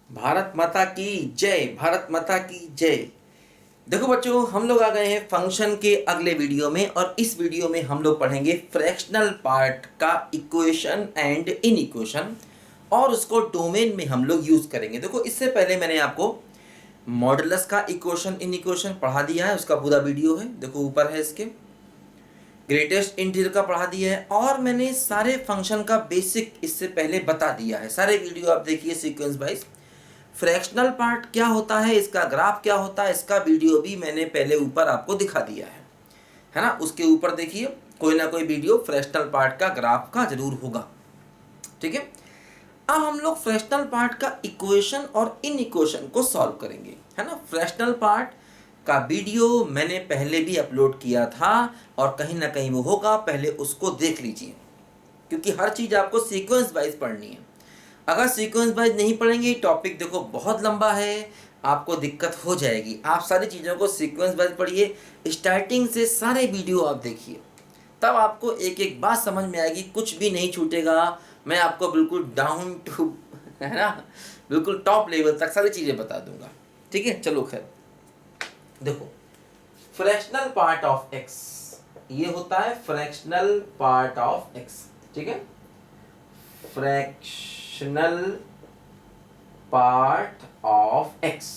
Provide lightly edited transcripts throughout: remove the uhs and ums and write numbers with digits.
भारत माता की जय, भारत माता की जय। देखो बच्चों, हम लोग आ गए हैं फंक्शन के अगले वीडियो में, और इस वीडियो में हम लोग पढ़ेंगे फ्रैक्शनल पार्ट का इक्वेशन एंड इन इक्वेशन, और उसको डोमेन में हम लोग यूज करेंगे। देखो, इससे पहले मैंने आपको मॉडुलस का इक्वेशन इन इक्वेशन पढ़ा दिया है, उसका पूरा वीडियो है, देखो ऊपर है इसके। ग्रेटेस्ट इंटीजर का पढ़ा दिया है, और मैंने सारे फंक्शन का बेसिक इससे पहले बता दिया है। सारे वीडियो आप देखिए सीक्वेंस वाइज। फ्रैक्शनल पार्ट क्या होता है, इसका ग्राफ क्या होता है, इसका वीडियो भी मैंने पहले ऊपर आपको दिखा दिया है ना। उसके ऊपर देखिए, कोई ना कोई वीडियो फ्रैक्शनल पार्ट का ग्राफ का जरूर होगा। ठीक है, अब हम लोग फ्रैक्शनल पार्ट का इक्वेशन और इन इक्वेशन को सॉल्व करेंगे, है ना। फ्रैक्शनल पार्ट का वीडियो मैंने पहले भी अपलोड किया था, और कहीं ना कहीं वो होगा, पहले उसको देख लीजिए, क्योंकि हर चीज़ आपको सीक्वेंस वाइज पढ़नी है। अगर सीक्वेंस वाइज नहीं पढ़ेंगे, टॉपिक देखो बहुत लंबा है, आपको दिक्कत हो जाएगी। आप सारी चीज़ों को सीक्वेंस वाइज पढ़िए, स्टार्टिंग से सारे वीडियो आप देखिए, तब आपको एक एक बात समझ में आएगी, कुछ भी नहीं छूटेगा। मैं आपको बिल्कुल डाउन टू, है ना, बिल्कुल टॉप लेवल तक सारी चीज़ें बता दूंगा। ठीक है, चलो खैर, देखो फ्रैक्शनल पार्ट ऑफ एक्स, ये होता है फ्रैक्शनल पार्ट ऑफ एक्स। ठीक है, फ्रैक्शनल पार्ट ऑफ एक्स।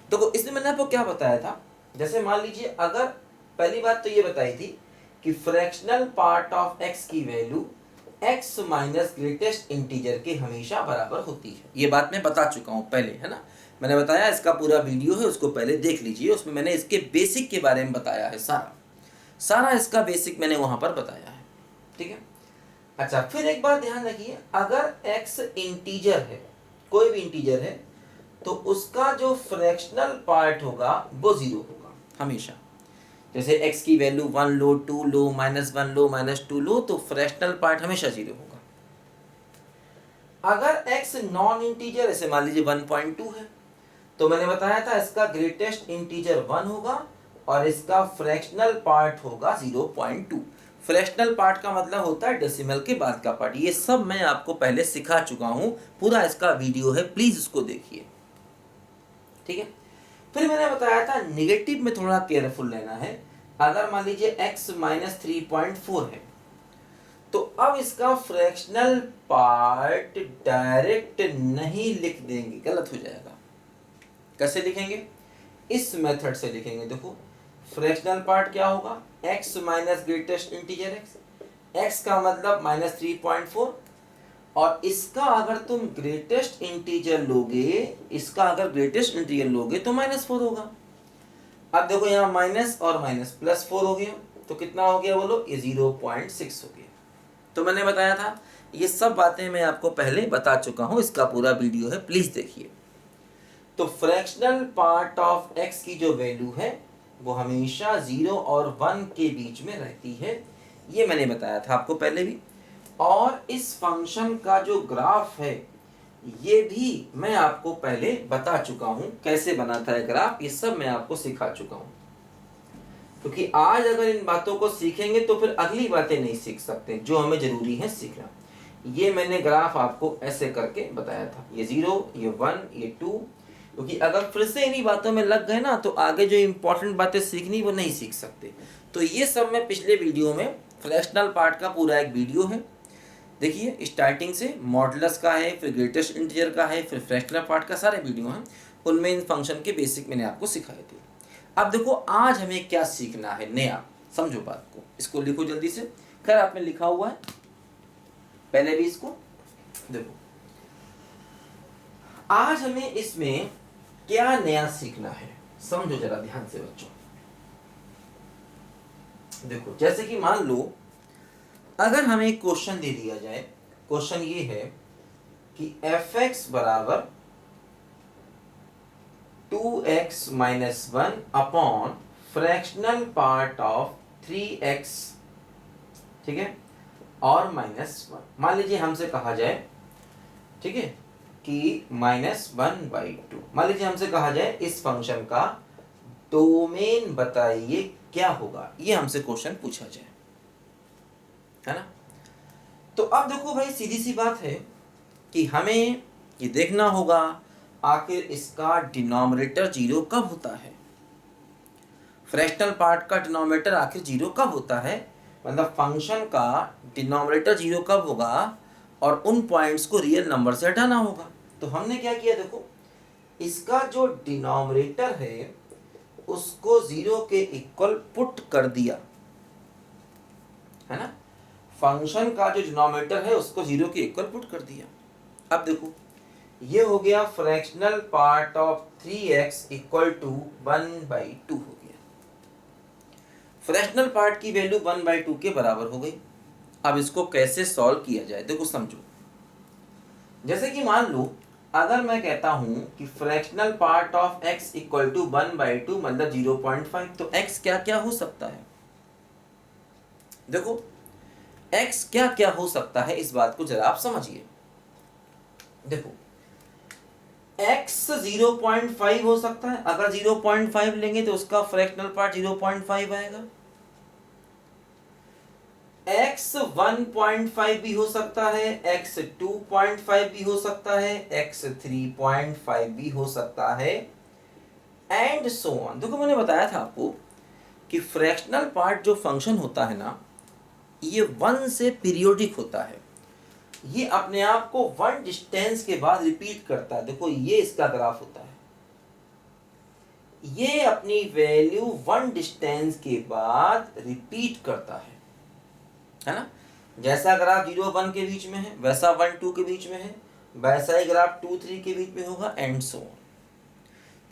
देखो, इसमें मैंने आपको क्या बताया था, जैसे मान लीजिए, अगर पहली बात तो ये बताई थी कि फ्रैक्शनल पार्ट ऑफ एक्स की value x minus greatest integer के हमेशा बराबर होती है। ये बात मैं बता चुका हूं पहले, है ना। मैंने बताया, इसका पूरा वीडियो है, उसको पहले देख लीजिए, उसमें मैंने इसके बेसिक के बारे में बताया है। सारा सारा इसका बेसिक मैंने वहां पर बताया है। ठीक है, अच्छा, फिर एक बात ध्यान रखिए, अगर x इंटीजर है, कोई भी इंटीजर है, तो उसका जो फ्रैक्शनल पार्ट होगा वो जीरो होगा हमेशा। जैसे x की वैल्यू 1 लो, 2 लो, -1 लो, -2 लो, तो फ्रैक्शनल पार्ट हमेशा जीरो होगा। अगर x नॉन इंटीजर, जैसे मान लीजिए 1.2 है, तो मैंने बताया था इसका ग्रेटेस्ट इंटीजर 1 होगा, और इसका फ्रैक्शनल पार्ट होगा 0.2। फ्रैक्शनल पार्ट का मतलब होता है डेसिमल के बाद का पार्ट। ये सब मैं आपको पहले सिखा चुका हूं, पूरा इसका वीडियो है, प्लीज उसको देखिए। ठीक है, फिर मैंने बताया था निगेटिव में थोड़ा केयरफुल लेना है। अगर मान लीजिए x -3.4 है, तो अब इसका फ्रैक्शनल पार्ट डायरेक्ट नहीं लिख देंगे, गलत हो जाएगा। कैसे लिखेंगे? इस मेथड से लिखेंगे। देखो, फ्रैक्शनल पार्ट क्या होगा, x minus greatest integer x का मतलब -3.4, और इसका अगर तुम ग्रेटेस्ट इंटीजर लोगे, इसका अगर ग्रेटेस्ट इंटीजर लोगे तो -4 होगा। अब देखो, यहाँ माइनस और माइनस +4 हो गया, तो कितना हो गया बोलो, ये 0.6 हो गया। तो मैंने बताया था, ये सब बातें मैं आपको पहले बता चुका हूँ, इसका पूरा वीडियो है, प्लीज देखिए। तो फ्रैक्शनल पार्ट ऑफ x की जो वैल्यू है वो हमेशा 0 और 1 के बीच में रहती है, ये मैंने बताया था आपको पहले भी। और इस फंक्शन का जो ग्राफ है, ये भी मैं आपको पहले बता चुका हूं, कैसे बनाता है ग्राफ, ये सब मैं आपको सिखा चुका हूं। क्योंकि आज अगर इन बातों को सीखेंगे तो फिर अगली बातें नहीं सीख सकते, जो हमें जरूरी है सीखना। ये मैंने ग्राफ आपको ऐसे करके बताया था, ये 0, ये 1, ये 2, क्योंकि अगर फिर से इन्हीं बातों में लग गए ना, तो आगे जो इंपॉर्टेंट बातें सीखनी वो नहीं सीख सकते। तो ये सब मैं पिछले वीडियो में, फ्रैक्शनल पार्ट का पूरा एक वीडियो है, देखिए, स्टार्टिंग से मॉडुलस का है, फिर ग्रेटेस्ट इंटीजर का है, फिर फ्रैक्शनल पार्ट का, सारे वीडियो हैं, उनमें इन फंक्शन के बेसिक मैंने आपको सिखाए थे। अब देखो, आज हमें क्या सीखना है नया, समझो बात को, इसको लिखो जल्दी से। खैर, आपने लिखा हुआ है पहले भी इसको, देखो आज हमें इसमें क्या नया सीखना है, समझो जरा ध्यान से बच्चों। देखो, जैसे कि मान लो, अगर हमें एक क्वेश्चन दे दिया जाए, क्वेश्चन ये है कि f(x) बराबर 2x - 1 upon fractional part of 3x, ठीक है, और -1। मान लीजिए हमसे कहा जाए, ठीक है, कि -1/2, मान लीजिए हमसे कहा जाए इस फंक्शन का डोमेन बताइए क्या होगा, ये हमसे क्वेश्चन पूछा जाए, है ना। तो अब देखो भाई, सीधी सी बात है कि हमें ये देखना होगा आखिर इसका डिनोमिनेटर जीरो कब होता है? फ्रैक्शनल पार्ट का डिनोमिनेटर आखिर जीरो कब होता है, मतलब फंक्शन का डिनोमिनेटर जीरो कब होगा और उन पॉइंट्स को रियल नंबर से हटाना होगा। तो हमने क्या किया, देखो इसका जो डिनोमिनेटर है उसको जीरो के इक्वल पुट कर दिया, है ना। फंक्शन का जो डिनोमिनेटर है उसको जीरो के इक्वल पुट कर दिया। अब देखो ये हो गया fractional part of 3x equal to 1/2 हो गया। फ्रैक्शनल पार्ट की वैल्यू 1/2 के बराबर हो गई। अब इसको कैसे सॉल्व किया जाए, देखो समझो। जैसे कि मान लो अगर मैं कहता हूं कि fractional part of x equal to 1/2 मतलब 0.5, तो x क्या क्या हो सकता है। देखो x क्या क्या हो सकता है, इस बात को जरा आप समझिए। देखो x 0.5 हो सकता है, अगर 0.5 लेंगे तो उसका फ्रैक्शनल पार्ट 0.5 आएगा। x 1.5 भी हो सकता है, x 2.5 भी हो सकता है, x 3.5 भी हो सकता है, एंड सो ऑन। देखो मैंने बताया था आपको कि फ्रैक्शनल पार्ट जो फंक्शन होता है ना, ये 1 से पीरियोडिक होता है। ये अपने आप को 1 डिस्टेंस के बाद रिपीट करता है। देखो ये इसका ग्राफ होता है, ये अपनी वैल्यू 1 डिस्टेंस के बाद रिपीट करता है ना। जैसा ग्राफ 0 1 के बीच में है, वैसा 1 2 के बीच में है, वैसा ही ग्राफ 2 3 के बीच में होगा, एंड सो ऑन।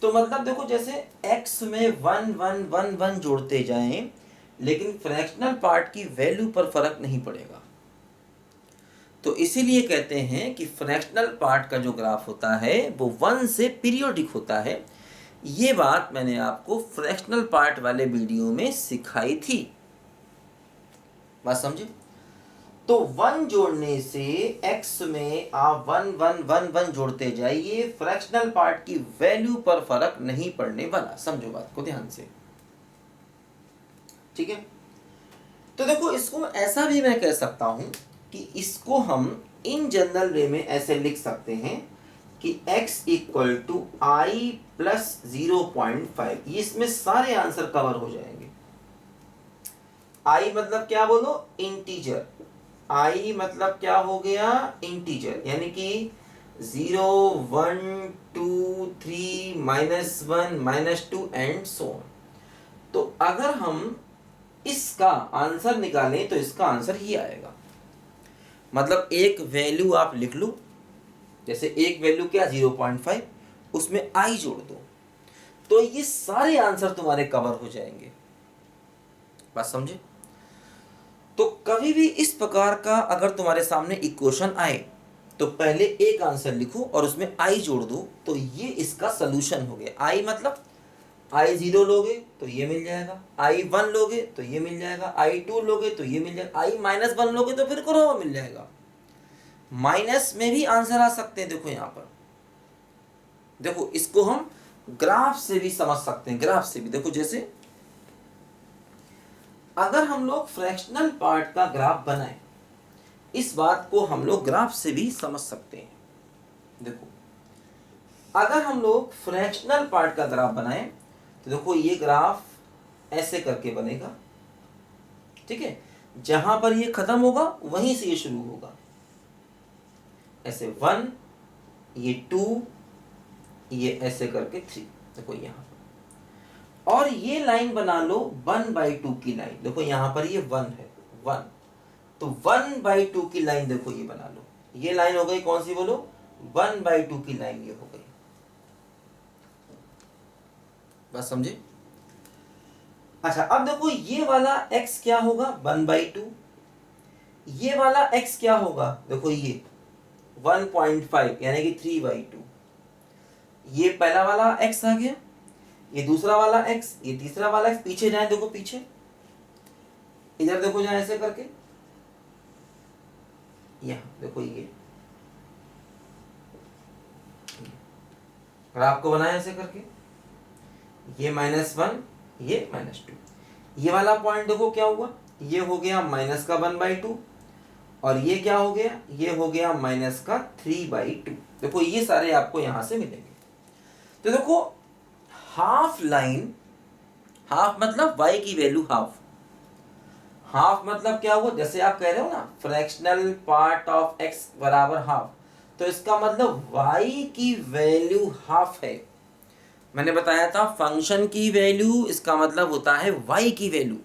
तो मतलब देखो जैसे x में 1 1 1 1 जोड़ते जाएं, लेकिन फ्रैक्शनल पार्ट की वैल्यू पर फर्क नहीं पड़ेगा। तो इसीलिए कहते हैं कि फ्रैक्शनल पार्ट का जो ग्राफ होता है वो 1 से पीरियोडिक होता है। ये बात मैंने आपको फ्रैक्शनल पार्ट वाले वीडियो में सिखाई थी, बात समझे। तो 1 जोड़ने से x में आप 1 1 1 1 जोड़ते जाइए, फ्रैक्शनल पार्ट की वैल्यू पर फर्क नहीं पड़ने वाला। समझो बात को ध्यान से, ठीक है। तो देखो इसको ऐसा भी मैं कह सकता हूं कि इसको हम इन जनरल वे में ऐसे लिख सकते हैं कि x equal to I plus 0.5। इसमें सारे आंसर कवर हो जाएंगे। i मतलब क्या बोलो, इंटीजर। i मतलब क्या हो गया, इंटीजर, यानी कि 0 1 2 3 -1 -2 एंड सो ऑन। तो अगर हम इसका आंसर निकालें तो इसका आंसर ही आएगा। मतलब एक वैल्यू आप लिख लो, जैसे एक वैल्यू क्या 0.5, उसमें i जोड़ दो, तो ये सारे आंसर तुम्हारे कवर हो जाएंगे। बात समझे। तो कभी भी इस प्रकार का अगर तुम्हारे सामने इक्वेशन आए तो पहले एक आंसर लिखो और उसमें i जोड़ दो, तो ये इसका सलूशन हो गया। i मतलब i0 लोगे तो ये मिल जाएगा, i1 लोगे तो ये मिल जाएगा, i2 लोगे तो ये मिल जाएगा, i-1 लोगे तो फिर करो मिल जाएगा। माइनस में भी आंसर आ सकते हैं। देखो यहाँ पर, देखो इसको हम ग्राफ से भी समझ सकते हैं। ग्राफ से भी देखो, जैसे अगर हम लोग फ्रैक्शनल पार्ट का ग्राफ बनाएं, इस बात को हम लोग ग्राफ से भी समझ सकते हैं। देखो अगर हम लोग फ्रैक्शनल पार्ट का ग्राफ बनाएं तो देखो ये ग्राफ ऐसे करके बनेगा, ठीक है। जहां पर ये खत्म होगा वहीं से ये शुरू होगा, ऐसे 1, ये 2, ये ऐसे करके 3। देखो यहाँ पर, और ये लाइन बना लो 1/2 की लाइन। देखो यहाँ पर ये 1 है, 1, तो 1/2 की लाइन देखो ये बना लो। ये लाइन हो गई कौन सी बोलो, 1/2 की लाइन ये हो गई। बात समझे। अच्छा अब देखो ये वाला x क्या होगा, 1/2। ये वाला x क्या होगा, देखो ये 1.5 यानी कि 3/2। ये पहला वाला x आ गया, ये दूसरा वाला x, ये तीसरा वाला x। पीछे जाए, देखो पीछे, इधर देखो जाए ऐसे करके, यहां देखो ये ग्राफ को बनाया ऐसे करके, ये -1, ये -2। ये वाला पॉइंट देखो क्या हुआ, ये हो गया माइनस का 1/2, और ये क्या हो गया, ये हो गया माइनस का 3/2। देखो ये सारे आपको यहां से मिलेंगे। तो देखो हाफ लाइन, हाफ मतलब y की वैल्यू हाफ, हाफ मतलब क्या हुआ, जैसे आप कह रहे हो ना फ्रैक्शनल पार्ट ऑफ x बराबर हाफ, तो इसका मतलब y की वैल्यू हाफ है। मैंने बताया था फंक्शन की वैल्यू इसका मतलब होता है y की वैल्यू।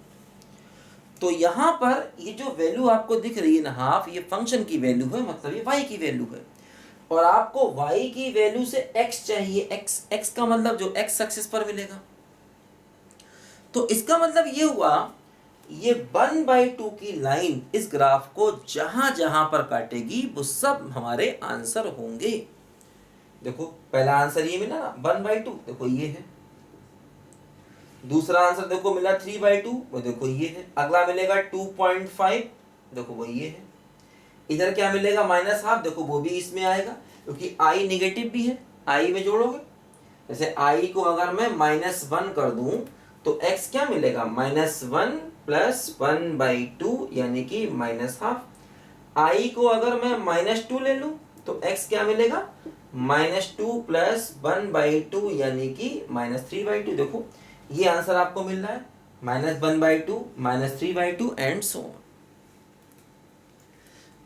तो यहाँ पर ये जो वैल्यू आपको दिख रही है ना हाफ, ये फंक्शन की वैल्यू है, मतलब ये y की वैल्यू है। और आपको y की वैल्यू से x चाहिए, x का मतलब जो x एक्सिस पर मिलेगा। तो इसका मतलब ये हुआ, ये 1/2 की लाइन इस ग्राफ को जहां जहां पर काटेगी वो सब हमारे आंसर होंगे। देखो पहला आंसर ये मिला ना 1/2, देखो ये है। दूसरा आंसर देखो मिला 3/2, वो देखो ये है। अगला मिलेगा 2.5, देखो वो ये है। इधर क्या मिलेगा -1/2, देखो वो भी इसमें आएगा क्योंकि i नेगेटिव भी है, i में जोड़ोगे। जैसे i को अगर मैं -1 कर दूं तो x क्या मिलेगा, -1 + 1/2 यानी कि -1/2। i को अगर मैं -2 ले लूं तो x क्या मिलेगा, -2 + 1/2 यानी कि -3/2। देखो ये आंसर आपको मिल रहा है, -1/2, -3/2 एंड सो ऑन।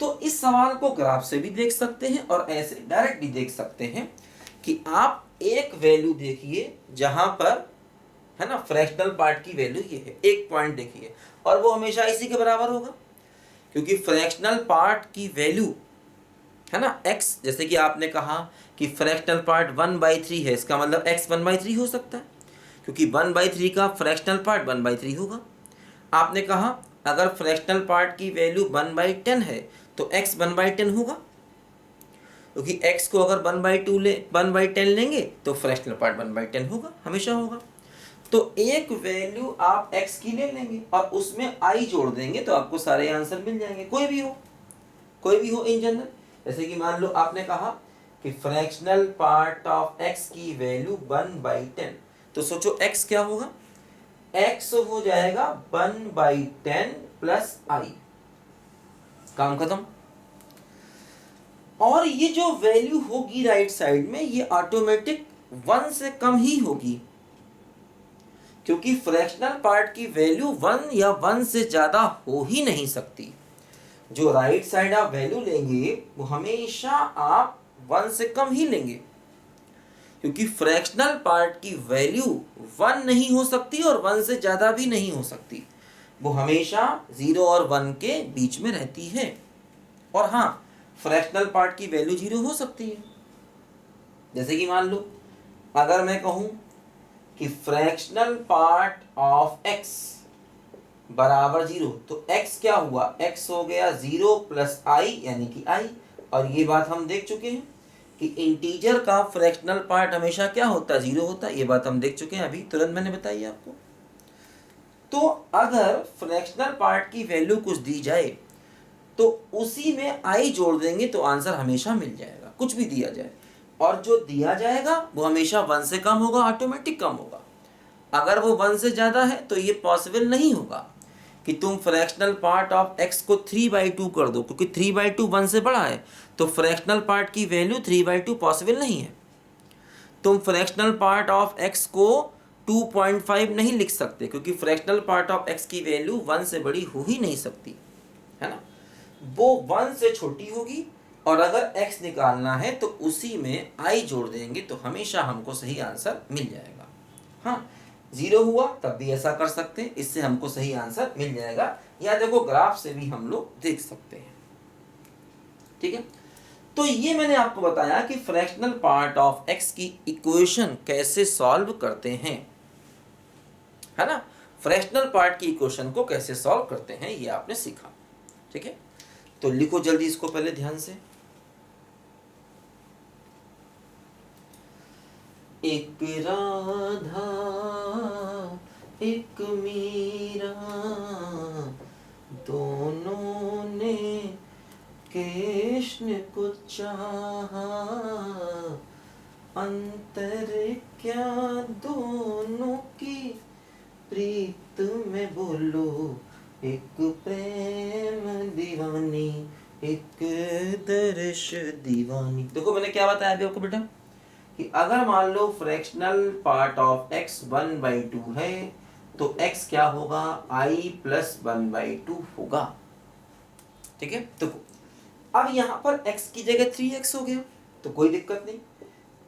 तो इस सवाल को ग्राफ से भी देख सकते हैं और ऐसे डायरेक्ट भी देख सकते हैं कि आप एक वैल्यू देखिए जहां पर है ना फ्रैक्शनल पार्ट की वैल्यू ये है, एक पॉइंट देखिए और वो हमेशा इसी के बराबर होगा क्योंकि फ्रैक्शनल पार्ट की वैल्यू है ना x, जैसे कि आपने कहा कि फ्रैक्शनल पार्ट 1/3 है, इसका मतलब x 1/3 हो सकता है क्योंकि 1/3 का फ्रैक्शनल पार्ट 1/3 होगा। आपने कहा अगर फ्रैक्शनल पार्ट की वैल्यू 1/10 है तो x 1/10 होगा क्योंकि x को अगर 1/10 लेंगे तो फ्रैक्शनल पार्ट 1/10 होगा, हमेशा होगा। तो एक वैल्यू आप x की ले लेंगे और उसमें i जोड़ देंगे तो आपको सारे आंसर मिल जाएंगे, कोई भी हो इन जनरल। जैसे कि मान लो आपने कहा कि फ्रैक्शनल पार्ट ऑफ x की वैल्यू 1/10, तो सोचो x क्या होगा, x हो जाएगा 1/10 + i, काम खत्म। और ये जो वैल्यू होगी राइट साइड में ये ऑटोमेटिक 1 से कम ही होगी क्योंकि फ्रैक्शनल पार्ट की वैल्यू 1 या 1 से ज्यादा हो ही नहीं सकती। जो राइट साइड आप वैल्यू लेंगे वो हमेशा आप 1 से कम ही लेंगे क्योंकि फ्रैक्शनल पार्ट की वैल्यू 1 नहीं हो सकती और 1 से ज्यादा भी नहीं हो सकती, वो हमेशा 0 और 1 के बीच में रहती है। और हाँ फ्रैक्शनल पार्ट की वैल्यू 0 हो सकती है। जैसे कि मान लो अगर मैं कहूं कि फ्रैक्शनल पार्ट ऑफ x बराबर 0, तो x क्या हुआ, x हो गया 0 + i यानी कि i। और ये बात हम देख चुके हैं कि इंटीजर का फ्रैक्शनल पार्ट हमेशा क्या होता है, 0 होता है, ये बात हम देख चुके हैं अभी तुरंत मैंने बताई आपको। तो अगर फ्रैक्शनल पार्ट की वैल्यू कुछ दी जाए तो उसी में i जोड़ देंगे तो आंसर हमेशा मिल जाएगा, कुछ भी दिया जाए। और जो दिया जाएगा वो हमेशा 1 से कम होगा, ऑटोमेटिक कम होगा। अगर वो 1 से ज्यादा है तो ये पॉसिबल नहीं होगा कि तुम फ्रैक्शनल पार्ट ऑफ x को 3/2 कर दो क्योंकि 3/2 1 से बड़ा है, तो फ्रैक्शनल पार्ट की वैल्यू 3/2 पॉसिबल नहीं है। तुम फ्रैक्शनल पार्ट ऑफ x को 2.5 नहीं लिख सकते क्योंकि फ्रैक्शनल पार्ट ऑफ x की वैल्यू 1 से बड़ी हो ही नहीं सकती, है ना, वो 1 से छोटी होगी। और अगर x निकालना है तो उसी में i जोड़ देंगे तो हमेशा हमको सही आंसर मिल जाएगा। हाँ 0 हुआ तब भी ऐसा कर सकते हैं, इससे हमको सही आंसर मिल जाएगा। या देखो ग्राफ से भी हम लोग देख सकते हैं, ठीक है। तो ये मैंने आपको बताया कि फ्रैक्शनल पार्ट ऑफ x की इक्वेशन कैसे सॉल्व करते हैं, है ना, फ्रैक्शनल पार्ट की इक्वेशन को कैसे सॉल्व करते हैं ये आपने सीखा, ठीक है। तो लिखो जल्दी इसको पहले ध्यान से। एक राधा एक मीरा दोनों ने कृष्ण को चाहा, अंतर क्या दोनों की प्रीत में बोलो, एक प्रेम दीवानी एक दर्श दीवानी। देखो मैंने क्या बताया अभी आपको बेटा, कि अगर मान लो फ्रैक्शनल पार्ट ऑफ x 1/2 है तो x क्या होगा, i + 1/2 होगा। ठीक है, तो अब यहाँ पर x की जगह 3x हो गया तो कोई दिक्कत नहीं,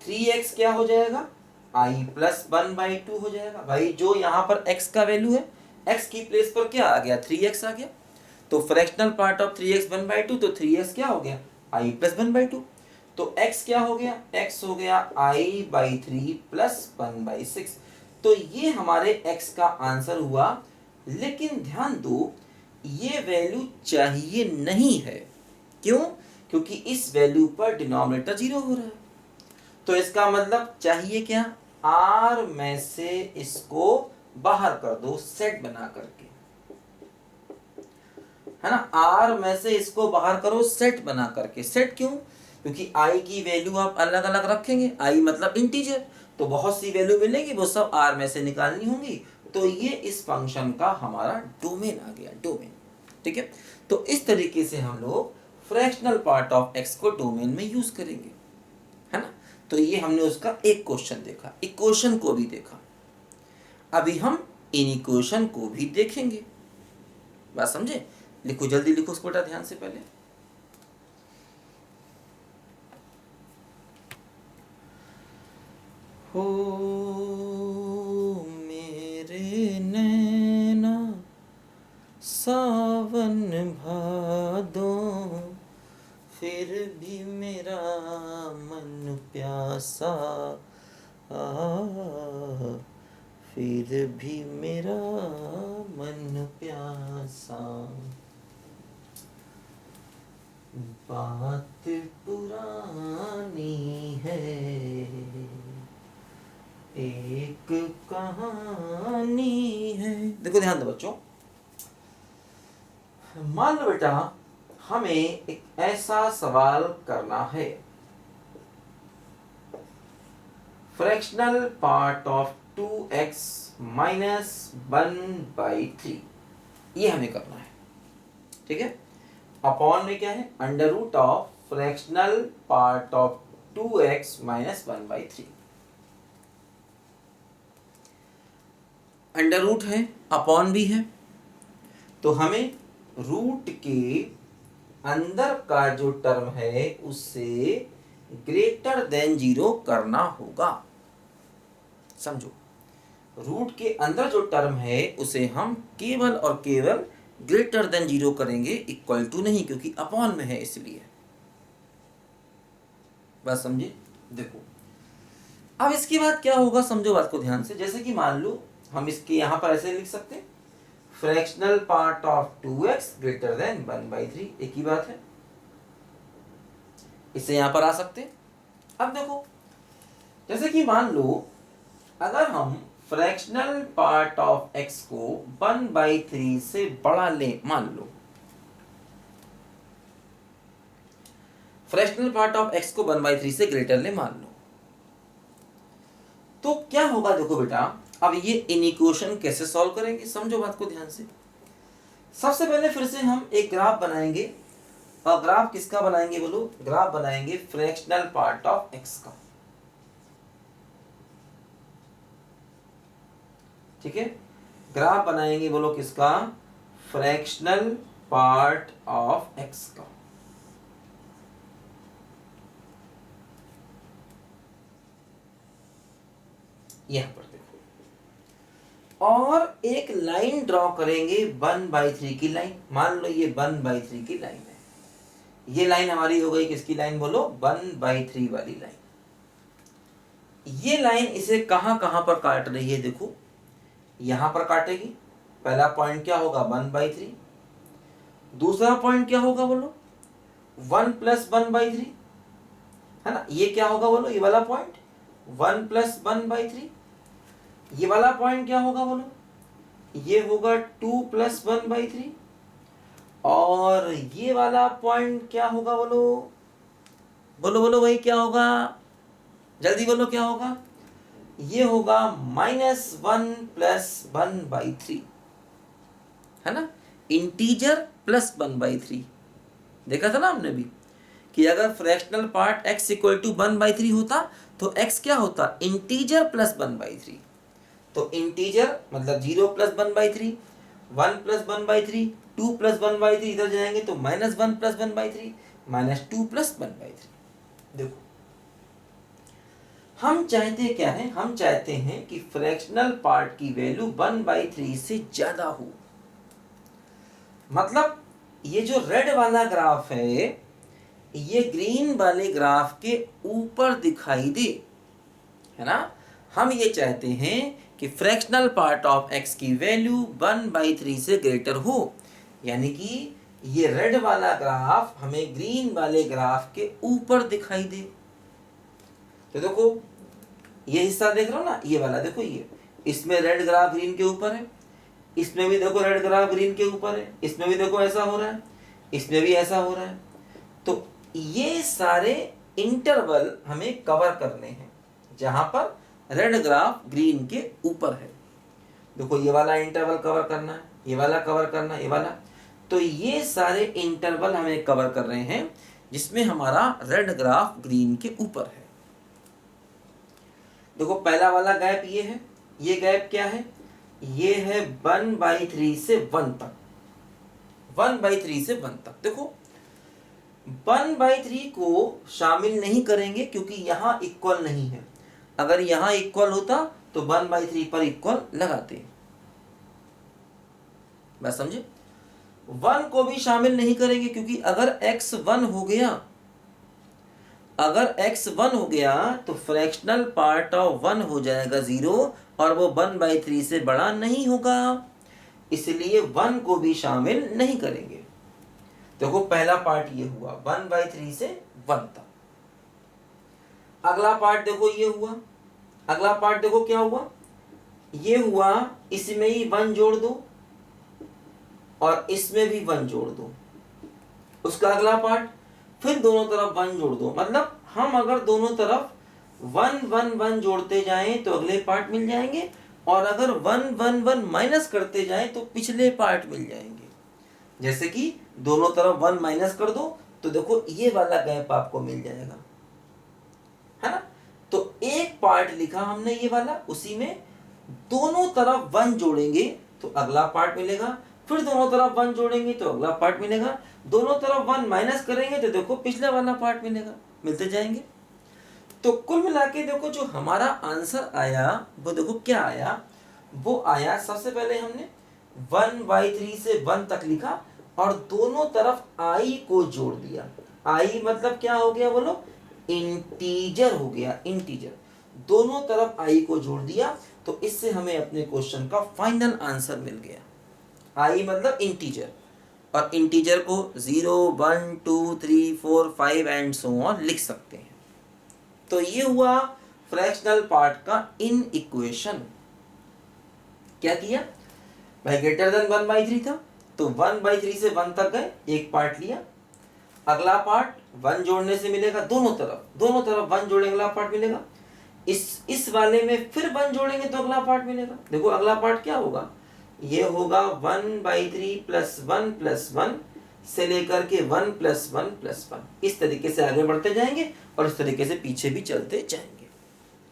3x क्या हो जाएगा, i + 1/2 हो जाएगा। भाई जो यहाँ पर x का वैल्यू है, x की प्लेस पर क्या आ गया, 3x आ गया, तो फ्रैक्शनल पार्ट ऑफ 3x 1/2, तो 3x क्या हो गया, i + 1/2। तो x क्या हो गया, x हो गया i/3 + 1/6। तो ये हमारे x का आंसर हुआ। लेकिन ध्यान दो, ये वैल्यू चाहिए नहीं है। क्यों? क्योंकि इस वैल्यू पर डिनोमिनेटर 0 हो रहा है। तो इसका मतलब चाहिए क्या, r में से इसको बाहर कर दो सेट बना करके, है ना, r में से इसको बाहर करो सेट बना करके। सेट क्यों? क्योंकि i की वैल्यू आप अलग अलग रखेंगे, i मतलब इंटीजर, तो बहुत सी वैल्यू मिलेगी, वो सब r में से निकालनी होंगी। तो ये इस फंक्शन का हमारा डोमेन आ गया, डोमेन। ठीक है, तो इस तरीके से हम लोग फ्रैक्शनल पार्ट ऑफ x को डोमेन में यूज करेंगे, है ना। तो ये हमने उसका एक क्वेश्चन देखा, इक्वेशन को भी देखा। अभी हम इन इक्वेशन को भी देखेंगे। बात समझे? लिखो, जल्दी लिखो उसको बेटा, ध्यान से पहले। हो मेरे नैना सावन भादो, फिर भी मेरा मन प्यासा, फिर भी मेरा मन प्यासा, बात पुरानी है, एक कहानी है। देखो ध्यान दो बच्चों, मान लो बेटा हमें एक ऐसा सवाल करना है, फ्रैक्शनल पार्ट ऑफ 2x - 1/3, ये हमें करना है। ठीक है, अपॉन में क्या है, √ fractional part of 2x - 1/3। Under है, अपॉन भी है, तो हमें रूट के अंदर का जो टर्म है उससे ग्रेटर देन 0 करना होगा। समझो, रूट के अंदर जो टर्म है उसे हम केवल और केवल ग्रेटर देन 0 करेंगे, इक्वल टू नहीं, क्योंकि अपॉन में है इसलिए। बात समझे? देखो अब इसके बाद क्या होगा, समझो बात को ध्यान से। जैसे कि मान लो हम इसके यहां पर ऐसे लिख सकते, fractional part of 2x greater than 1/3, एक ही बात है, इसे यहां पर आ सकते। अब देखो, जैसे कि मान लो अगर हम फ्रैक्शनल पार्ट ऑफ x को 1/3 से बड़ा लें, मान लो फ्रैक्शनल पार्ट ऑफ x को 1/3 से ग्रेटर लें, मान लो, तो क्या होगा। देखो बेटा, अब ये इक्वेशन कैसे सॉल्व करेंगे, समझो बात को ध्यान से। सबसे पहले फिर से हम एक ग्राफ बनाएंगे, और ग्राफ किसका बनाएंगे बोलो, ग्राफ बनाएंगे फ्रैक्शनल पार्ट ऑफ x का। ठीक है, ग्राफ बनाएंगे बोलो किसका, फ्रैक्शनल पार्ट ऑफ x का। यहां पर देखो, और एक लाइन ड्रॉ करेंगे 1/3 की लाइन। मान लो ये 1/3 की लाइन है, ये लाइन हमारी हो गई किसकी लाइन बोलो, 1/3 वाली लाइन। ये लाइन इसे कहां कहां पर काट रही है, देखो यहां पर काटेगी। पहला पॉइंट क्या होगा, 1/3। दूसरा पॉइंट क्या होगा बोलो, 1 + 1/3, है ना। ये क्या होगा बोलो, ये वाला पॉइंट 1 + 1/3। ये वाला पॉइंट क्या होगा बोलो, ये होगा 2 + 1/3। और ये वाला पॉइंट क्या होगा बोलो, बोलो बोलो भाई क्या होगा, जल्दी बोलो क्या होगा, ये होगा -1 + 1/3, है ना, इंटीजर + 1/3। देखा था ना हमने भी कि अगर fractional part x equal to 1/3 होता तो x क्या होता, इंटीजर प्लस 1/3। तो इंटीजर मतलब 0 प्लस 1/3, 1 प्लस 1/3, 2 प्लस 1/3, इधर जाएंगे तो -1 प्लस 1/3, -2 प्लस 1/3। देखो हम चाहते क्या है, हम चाहते हैं कि फ्रैक्शनल पार्ट की वैल्यू 1/3 से ज्यादा हो। मतलब ये जो रेड वाला ग्राफ है ये ग्रीन वाले ग्राफ के ऊपर दिखाई दे, है ना। हम ये चाहते हैं कि फ्रैक्शनल पार्ट ऑफ x की वैल्यू 1/3 से ग्रेटर हो, यानी कि ये रेड वाला ग्राफ हमें ग्रीन वाले ग्राफ के ऊपर दिखाई दे। तो देखो ये हिस्सा देख रहे हो ना, ये वाला देखो, ये इसमें रेड ग्राफ ग्रीन के ऊपर है, इसमें भी देखो रेड ग्राफ ग्रीन के ऊपर है, इसमें भी देखो ऐसा हो रहा है, इसमें भी ऐसा हो रहा है। तो ये सारे इंटरवल हमें कवर करने हैं जहां पर रेड ग्राफ ग्रीन के ऊपर है। देखो ये वाला इंटरवल कवर करना है, ये वाला कवर करना है, ये वाला। तो ये सारे इंटरवल हमें कवर कर रहे हैं जिसमें हमारा रेड ग्राफ ग्रीन के ऊपर है। देखो पहला वाला गैप ये है, ये गैप क्या है, ये है 1/3 से 1 तक, 1/3 से 1 तक। देखो 1/3 को शामिल नहीं करेंगे क्योंकि यहाँ इक्वल नहीं है। अगर यहाँ इक्वल होता तो 1/3 पर इक्वल लगाते, बात समझे। 1 को भी शामिल नहीं करेंगे क्योंकि अगर x 1 हो गया, अगर x 1 हो गया तो फ्रैक्शनल पार्ट ऑफ 1 हो जाएगा 0 और वो 1/3 से बड़ा नहीं होगा, इसलिए 1 को भी शामिल नहीं करेंगे। देखो पहला पार्ट ये हुआ 1/3 से 1 तक। अगला पार्ट देखो ये हुआ, अगला पार्ट देखो क्या हुआ, ये हुआ, इसमें ही 1 जोड़ दो और इसमें भी 1 जोड़ दो। उसका अगला पार्ट फिर दोनों तरफ 1 जोड़ दो। मतलब हम अगर दोनों तरफ 1 1 1 जोड़ते जाएं तो अगले पार्ट मिल जाएंगे, और अगर 1 1 1 माइनस करते जाएं तो पिछले पार्ट मिल जाएंगे। जैसे कि दोनों तरफ 1 माइनस कर दो तो देखो ये वाला गैप आपको मिल जाएगा, है ना। तो एक पार्ट लिखा हमने ये वाला, उसी में दोनों तरफ 1 जोड़ेंगे तो अगला पार्ट मिलेगा, फिर दोनों तरफ 1 जोड़ेंगे तो अगला पार्ट मिलेगा, दोनों तरफ 1 माइनस करेंगे तो देखो पिछले वाला पार्ट मिलेगा, मिलते जाएंगे। तो कुल मिला के देखो जो हमारा आंसर आया वो देखो क्या आया, वो आया सबसे पहले हमने 1/3 से 1 तक लिखा और दोनों तरफ i को जोड़ दिया। i मतलब क्या हो गया बोलो, इंटीजर हो गया, इंटीजर। दोनों तरफ i को जोड़ दिया तो इससे हमें अपने क्वेश्चन का फाइनल आंसर मिल गया। i मतलब इंटीजर, और इंटीजर को 0 1 2 3 4 5 एंड सो ऑन लिख सकते हैं। तो ये हुआ फ्रैक्शनल पार्ट का इन इक्वेशन। क्या किया भाई, ग्रेटर देन 1/3 था तो 1/3 से 1 तक गए, एक पार्ट लिया। अगला पार्ट 1 जोड़ने से मिलेगा, दोनों तरफ 1 जोड़ेंगे अगला पार्ट मिलेगा। इस वाले में फिर 1 जोड़ेंगे तो अगला पार्ट मिलेगा। देखो अगला पार्ट क्या होगा, ये होगा 1/3 + 1 + 1 से लेकर के 1 + 1 + 1। इस तरीके से आगे बढ़ते जाएंगे और इस तरीके से पीछे भी चलते जाएंगे।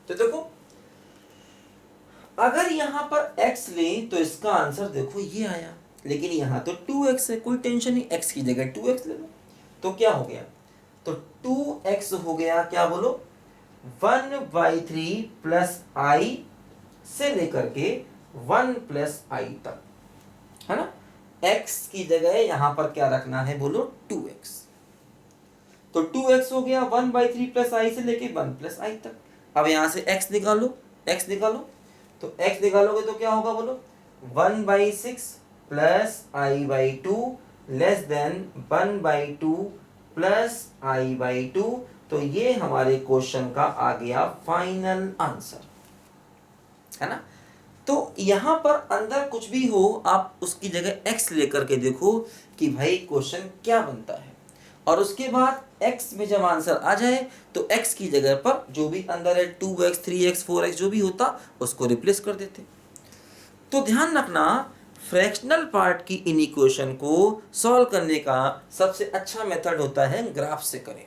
तो देखो अगर यहाँ पर x लें तो इसका आंसर देखो ये आया, लेकिन यहाँ तो 2x है, कोई टेंशन नहीं, x की जगह 2x ले लो। तो क्या हो गया, तो 2x हो गया, क्या बोलो, 1/3 + i से लेकर के 1 + i तक, है ना। x की जगह यहाँ पर क्या रखना है बोलो, 2x। तो 2x हो गया 1/3 + i से लेके 1 + i तक। अब यहाँ से x निकालो, x निकालो, तो x निकालोगे तो क्या होगा बोलो, 1/6 + i/2 लेस देन 1/2 + i/2। तो ये हमारे क्वेश्चन का आ गया फाइनल आंसर, है ना। तो यहाँ पर अंदर कुछ भी हो आप उसकी जगह x लेकर के देखो कि भाई क्वेश्चन क्या बनता है, और उसके बाद x में जब आंसर आ जाए तो x की जगह पर जो भी अंदर है 2x 3x 4x जो भी होता उसको रिप्लेस कर देते। तो ध्यान रखना फ्रैक्शनल पार्ट की इन इक्वेशन को सॉल्व करने का सबसे अच्छा मेथड होता है ग्राफ से करें।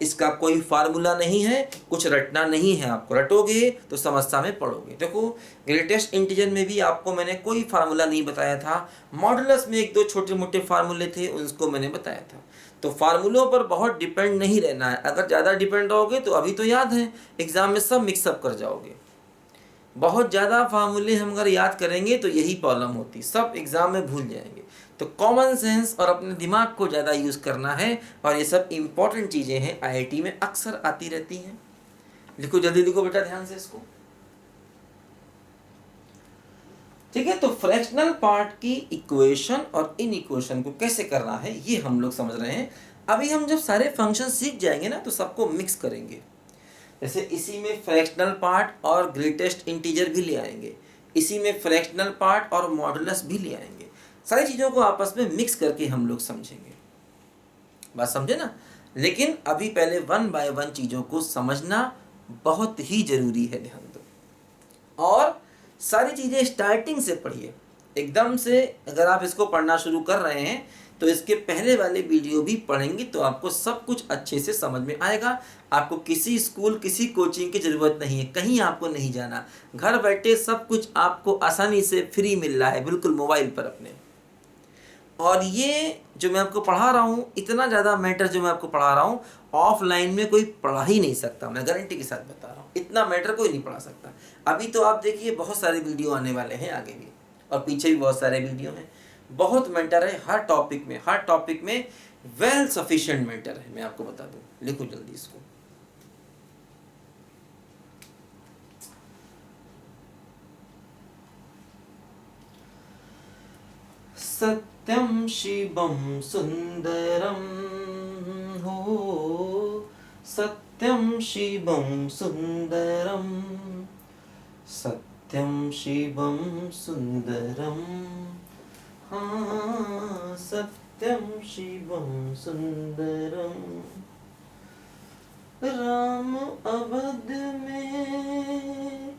इसका कोई फार्मूला नहीं है, कुछ रटना नहीं है आपको, रटोगे तो समस्या में पड़ोगे। देखो ग्रेटेस्ट इंटीजर में भी आपको मैंने कोई फार्मूला नहीं बताया था, मॉडुलस में एक दो छोटे मोटे फार्मूले थे उसको मैंने बताया था। तो फार्मूलों पर बहुत डिपेंड नहीं रहना है, अगर ज़्यादा डिपेंड रहोगे तो अभी तो याद है एग्जाम में सब मिक्सअप कर जाओगे। बहुत ज़्यादा फार्मूले हम अगर याद करेंगे तो यही प्रॉब्लम होती, सब एग्जाम में भूल जाएंगे। तो कॉमन सेंस और अपने दिमाग को ज़्यादा यूज़ करना है, और ये सब इम्पोर्टेंट चीज़ें हैं, आईआईटी में अक्सर आती रहती हैं। लिखो जल्दी लिखो बेटा ध्यान से इसको, ठीक है। तो फ्रैक्शनल पार्ट की इक्वेशन और इन इक्वेशन को कैसे करना है ये हम लोग समझ रहे हैं। अभी हम जब सारे फंक्शन सीख जाएंगे ना तो सबको मिक्स करेंगे। जैसे इसी में फ्रैक्शनल पार्ट और ग्रेटेस्ट इंटीजर भी ले आएंगे, इसी में फ्रैक्शनल पार्ट और मॉडुलस भी ले आएंगे, सारी चीज़ों को आपस में मिक्स करके हम लोग समझेंगे। बात समझे ना। लेकिन अभी पहले 1 बाय 1 चीज़ों को समझना बहुत ही जरूरी है, ध्यान दो। और सारी चीज़ें स्टार्टिंग से पढ़िए, एकदम से अगर आप इसको पढ़ना शुरू कर रहे हैं तो इसके पहले वाले वीडियो भी पढ़ेंगे तो आपको सब कुछ अच्छे से समझ में आएगा। आपको किसी स्कूल किसी कोचिंग की ज़रूरत नहीं है, कहीं आपको नहीं जाना, घर बैठे सब कुछ आपको आसानी से फ्री मिल रहा है, बिल्कुल मोबाइल पर अपने। और ये जो मैं आपको पढ़ा रहा हूँ, इतना ज़्यादा मैटर जो मैं आपको पढ़ा रहा हूँ, ऑफलाइन में कोई पढ़ा ही नहीं सकता, मैं गारंटी के साथ बता रहा हूँ, इतना मैटर कोई नहीं पढ़ा सकता। अभी तो आप देखिए बहुत सारे वीडियो आने वाले हैं आगे भी, और पीछे भी बहुत सारे वीडियो हैं, बहुत मैटर है हर टॉपिक में वेल सफिशिएंट मैटर है, मैं आपको बता दूँ। लिखो जल्दी इसको, सत्यम शिवम सुंदरम हो, सत्यम शिवम सुंदरम, सत्यम शिवम सुंदरम, हाँ सत्यम शिवम सुंदरम। राम अवध में,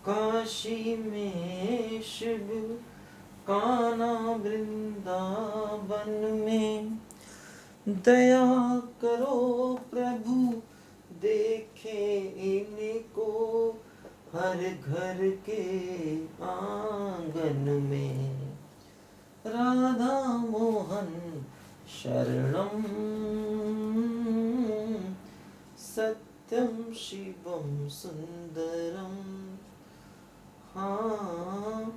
काशी में शिव, कान्हा वृंदावन में, दया करो प्रभु देखे इनको, हर घर के आंगन में, राधा मोहन शरणम, सत्यम शिवम सुंदरम, हाँ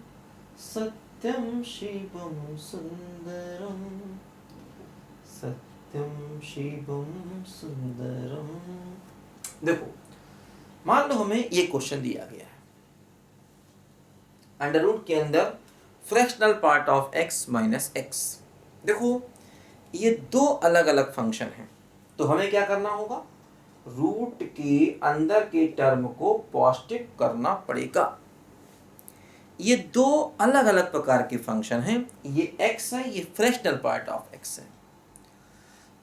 सत्यम शिवम सुंदरम, सत्यम शिवम सुंदरम। देखो मान लो हमें ये क्वेश्चन दिया गया है, अंडर रूट के अंदर fractional part of x minus x. देखो ये दो अलग अलग फंक्शन हैं, तो हमें क्या करना होगा, रूट के अंदर के टर्म को पॉजिटिव करना पड़ेगा। ये दो अलग अलग प्रकार के फंक्शन हैं, ये x है, ये फ्रैक्शनल पार्ट ऑफ x है।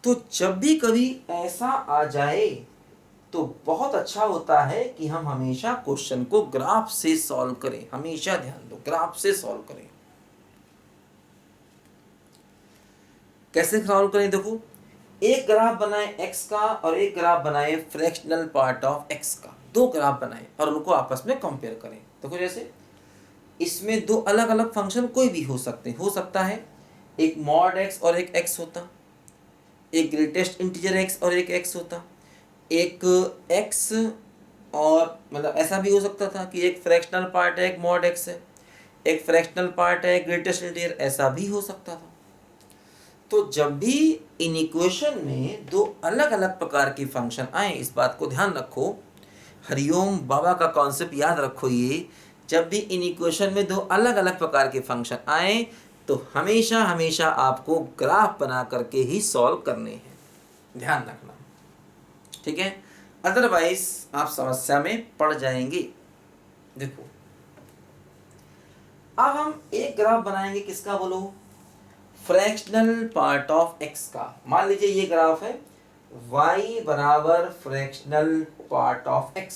तो जब भी कभी ऐसा आ जाए तो बहुत अच्छा होता है कि हम हमेशा क्वेश्चन को ग्राफ से सॉल्व करें, हमेशा ध्यान दो ग्राफ से सॉल्व करें। कैसे सॉल्व करें, देखो एक ग्राफ बनाए x का और एक ग्राफ बनाए फ्रैक्शनल पार्ट ऑफ x का, दो ग्राफ बनाए और उनको आपस में कंपेयर करें। देखो जैसे इसमें दो अलग अलग फंक्शन कोई भी हो सकता है, एक मॉड x और एक x होता, एक ग्रेटेस्ट इंटीजर x और एक x होता, एक x और मतलब ऐसा भी हो सकता था कि एक फ्रैक्शनल पार्ट है, एक मॉड x है, एक फ्रैक्शनल पार्ट है, ग्रेटेस्ट इंटीजर, ऐसा भी हो सकता था। तो जब भी इन इक्वेशन में दो अलग अलग प्रकार के फंक्शन आए, इस बात को ध्यान रखो, हरिओम बाबा का कॉन्सेप्ट याद रखो, ये जब भी इन इक्वेशन में दो अलग अलग प्रकार के फंक्शन आए तो हमेशा हमेशा आपको ग्राफ बना करके ही सॉल्व करने हैं, ध्यान रखना, ठीक है, अदरवाइज आप समस्या में पड़ जाएंगे। देखो अब हम एक ग्राफ बनाएंगे, किसका बोलो, फ्रैक्शनल पार्ट ऑफ x का। मान लीजिए ये ग्राफ है y बराबर फ्रैक्शनल पार्ट ऑफ x,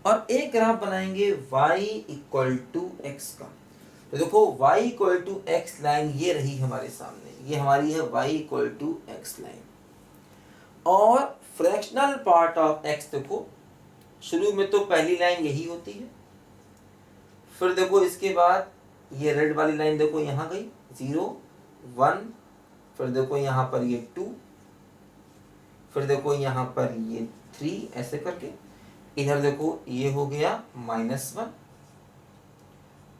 और एक ग्राफ बनाएंगे y इक्वल टू x का। तो देखो y equal to x line ये रही हमारे सामने, ये हमारी है y equal to x line, और फ्रैक्शनल पार्ट ऑफ x देखो, शुरू में तो पहली लाइन यही होती है, फिर देखो इसके बाद ये रेड वाली लाइन देखो यहाँ गई 0 1, फिर देखो यहाँ पर ये 2, फिर देखो यहाँ पर ये 3, ऐसे करके इधर देखो ये हो गया -1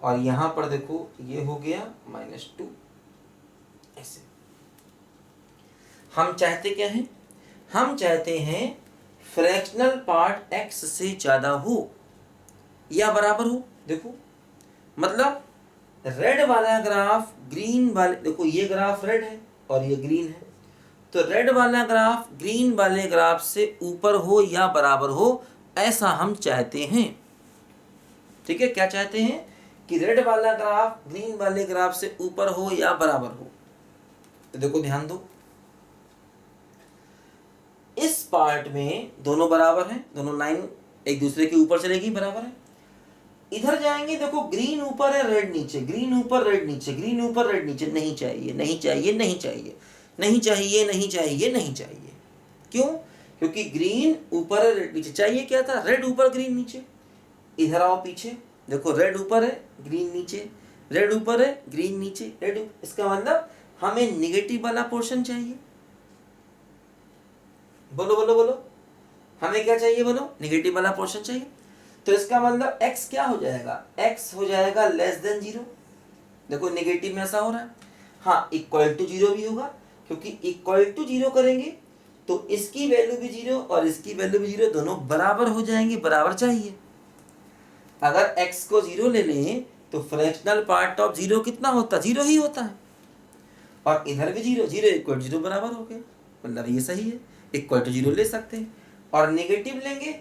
और यहाँ पर देखो ये हो गया -2, ऐसे। हम चाहते क्या हैं? हम चाहते हैं फ्रैक्शनल पार्ट x से ज़्यादा हो या बराबर हो। देखो मतलब रेड वाला ग्राफ ग्रीन वाले, देखो ये ग्राफ रेड है और ये ग्रीन है, तो रेड वाला ग्राफ ग्रीन वाले ग्राफ से ऊपर हो या बराबर हो, ऐसा हम चाहते हैं। ठीक है, क्या चाहते हैं? कि रेड वाला ग्राफ ग्रीन वाले ग्राफ से ऊपर हो या बराबर हो। तो देखो ध्यान दो, इस पार्ट में दोनों बराबर हैं, दोनों लाइन एक दूसरे के ऊपर चलेगी, बराबर है। इधर जाएंगे, देखो ग्रीन ऊपर है रेड नीचे, ग्रीन ऊपर रेड नीचे, ग्रीन ऊपर रेड नीचे, नहीं चाहिए नहीं चाहिए नहीं चाहिए नहीं चाहिए नहीं चाहिए नहीं चाहिए। क्यों? क्योंकि ग्रीन ऊपर है रेड नीचे, चाहिए क्या था? रेड ऊपर ग्रीन नीचे। इधर आओ पीछे, देखो रेड ऊपर है ग्रीन नीचे, रेड ऊपर है ग्रीन नीचे, रेड ऊपर, इसका मतलब हमें निगेटिव वाला पोर्शन चाहिए। बोलो बोलो बोलो, हमें क्या चाहिए? बोलो, निगेटिव वाला पोर्शन चाहिए। तो इसका मतलब x क्या हो जाएगा? x हो जाएगा <0। देखो नेगेटिव में ऐसा हो रहा है, हाँ इक्वल टू 0 भी होगा, क्योंकि इक्वल टू 0 करेंगे तो इसकी वैल्यू भी 0 और इसकी वैल्यू भी 0, दोनों बराबर हो जाएंगे, बराबर चाहिए। अगर x को 0 ले लें तो फ्रैक्शनल पार्ट ऑफ 0 कितना होता? 0 ही होता है, और इधर भी 0, 0 इक्वल 0 बराबर हो गए, मतलब ये सही है, इक्वल टू 0 ले सकते हैं। और नेगेटिव लेंगे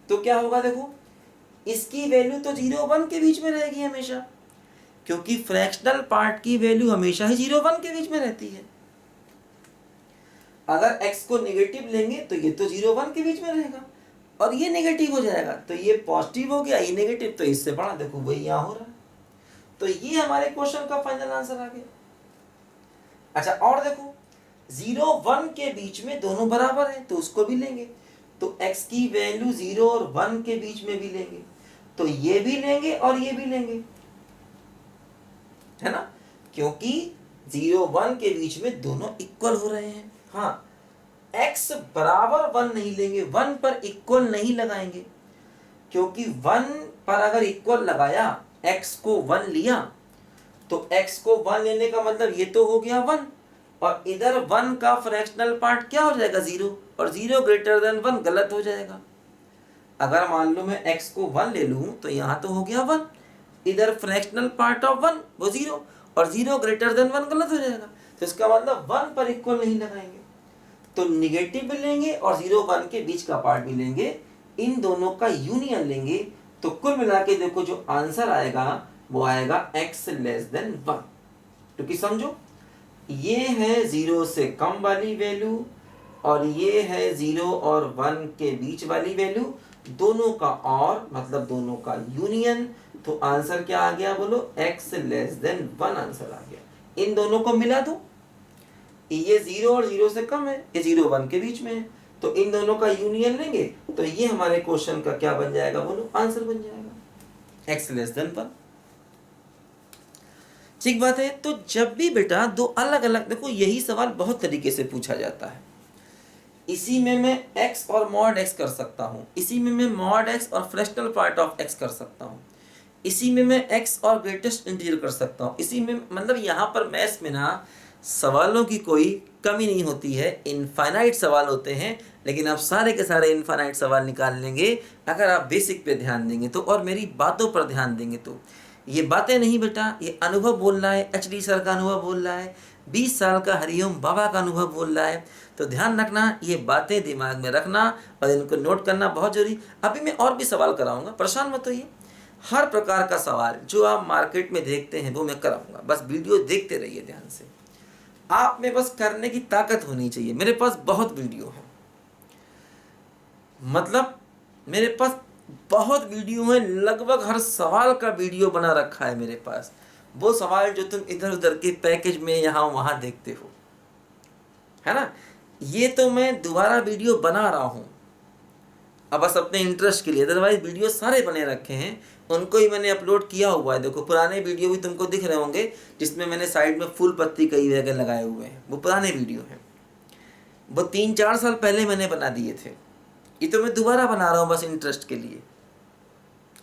तो क्या होगा? देखो इसकी वैल्यू तो 0 1 के बीच में रहेगी हमेशा, क्योंकि फ्रैक्शनल पार्ट की वैल्यू हमेशा ही 0 1 के बीच में रहती है। अगर x को नेगेटिव लेंगे तो ये तो 0 1 के बीच में रहेगा, और ये नेगेटिव हो जाएगा तो ये पॉजिटिव हो गया, ये नेगेटिव, तो इससे बड़ा देखो वही यहाँ हो रहा है। तो ये हमारे क्वेश्चन का फाइनल आंसर आ गया। अच्छा और देखो 0 1 के बीच में दोनों बराबर है, तो उसको भी लेंगे, तो x की वैल्यू 0 और 1 के बीच में भी लेंगे, तो ये भी लेंगे और ये भी लेंगे, है ना, क्योंकि 0 1 के बीच में दोनों इक्वल हो रहे हैं। हाँ, x बराबर 1 नहीं लेंगे, 1 पर इक्वल नहीं लगाएंगे, क्योंकि 1 पर अगर इक्वल लगाया, x को 1 लिया, तो x को 1 लेने का मतलब ये तो हो गया 1, और इधर 1 का फ्रैक्शनल पार्ट क्या हो जाएगा? 0, और 0 ग्रेटर देन 1 गलत हो जाएगा। अगर मान लो मैं x को 1 ले लूं तो यहाँ तो हो गया 1, इधर फ्रैक्शनल पार्ट ऑफ 1 वो 0, और 0 ग्रेटर देन 1 गलत हो जाएगा, तो इसका मतलब 1 पर इक्वल नहीं लगाएंगे, तो निगेटिव भी लेंगे और 0 1 के बीच का पार्ट भी लेंगे, इन दोनों का यूनियन लेंगे, तो कुल मिला के देखो जो आंसर आएगा वो आएगा x <1। क्योंकि समझो ये है 0 से कम वाली वैल्यू और ये है 0 और 1 के बीच वाली वैल्यू, दोनों का और मतलब दोनों का यूनियन, तो आंसर क्या आ गया? बोलो, x <1 आंसर आ गया। इन दोनों को मिला दो, ये 0 और 0 से कम है, ये 0 1 के बीच में है, तो इन दोनों का यूनियन लेंगे, तो ये हमारे क्वेश्चन का क्या बन जाएगा? बोलो, आंसर बन जाएगा x <1। ठीक बात है। तो जब भी बेटा दो अलग अलग, देखो यही सवाल बहुत तरीके से पूछा जाता है, इसी में मैं x और मॉड x कर सकता हूँ, इसी में मैं मॉड x और फ्रैक्शनल पार्ट ऑफ x कर सकता हूँ, इसी में मैं x और ग्रेटेस्ट इंटीजर कर सकता हूँ, इसी में मतलब यहाँ पर मैथ्स में ना सवालों की कोई कमी नहीं होती है, इनफाइनाइट सवाल होते हैं, लेकिन आप सारे के सारे इनफाइनाइट सवाल निकाल लेंगे अगर आप बेसिक पे ध्यान देंगे तो, और मेरी बातों पर ध्यान देंगे तो। ये बातें नहीं बेटा, ये अनुभव बोल रहा है, HD सर का अनुभव बोल रहा है, 20 साल का हरिओम बाबा का अनुभव बोल रहा है, तो ध्यान रखना, ये बातें दिमाग में रखना और इनको नोट करना बहुत जरूरी। अभी मैं और भी सवाल कराऊंगा, परेशान मत होइए, हर प्रकार का सवाल जो आप मार्केट में देखते हैं वो मैं कराऊंगा, बस वीडियो देखते रहिए ध्यान से, आप में बस करने की ताकत होनी चाहिए। मेरे पास बहुत वीडियो है, मतलब मेरे पास बहुत वीडियो है, लगभग हर सवाल का वीडियो बना रखा है मेरे पास, वो सवाल जो तुम इधर उधर के पैकेज में यहाँ वहाँ देखते हो, है ना, ये तो मैं दोबारा वीडियो बना रहा हूँ अब बस अपने इंटरेस्ट के लिए, अदरवाइज वीडियो सारे बने रखे हैं, उनको ही मैंने अपलोड किया हुआ है। देखो पुराने वीडियो भी तुमको दिख रहे होंगे जिसमें मैंने साइड में फूल पत्ती कई वगैरह लगाए हुए हैं, वो पुराने वीडियो हैं, वो 3-4 साल पहले मैंने बना दिए थे। ये तो मैं दोबारा बना रहा हूँ बस इंटरेस्ट के लिए।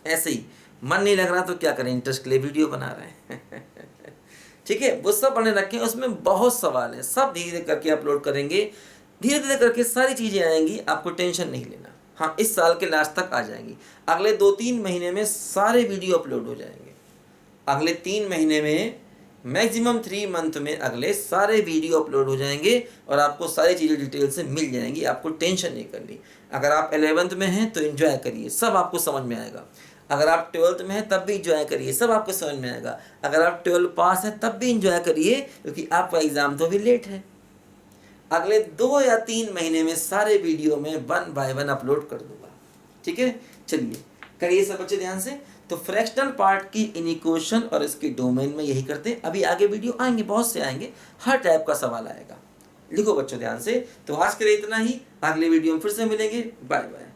ऐसे ही मन नहीं लग रहा तो क्या करें, इंटरेस्ट के लिए वीडियो बना रहे हैं ठीक है, वो सब बने रखे हैं, उसमें बहुत सवाल हैं, सब धीरे धीरे करके अपलोड करेंगे, धीरे धीरे करके सारी चीज़ें आएंगी, आपको टेंशन नहीं लेना। हाँ, इस साल के लास्ट तक आ जाएंगी, अगले 2-3 महीने में सारे वीडियो अपलोड हो जाएंगे, अगले 3 महीने में, मैक्सिमम 3 मंथ में अगले सारे वीडियो अपलोड हो जाएंगे और आपको सारी चीज़ें डिटेल से मिल जाएंगी, आपको टेंशन नहीं करनी। अगर आप 11th में हैं तो एंजॉय करिए, सब आपको समझ में आएगा। अगर आप 12th में हैं तब भी इंजॉय करिए, सब आपको समझ में आएगा। अगर आप 12 पास हैं तब भी इंजॉय करिए, क्योंकि आपका एग्ज़ाम तो भी लेट है। अगले 2 या 3 महीने में सारे वीडियो में 1 बाय 1 अपलोड कर दूंगा, ठीक है। चलिए करिए सब बच्चे ध्यान से। तो फ्रैक्शनल पार्ट की इनिक्वेशन और इसके डोमेन में यही करते हैं। अभी आगे वीडियो आएंगे, बहुत से आएंगे, हर टाइप का सवाल आएगा। लिखो बच्चों ध्यान से। तो आज के लिए इतना ही, अगले वीडियो में फिर से मिलेंगे। Bye bye.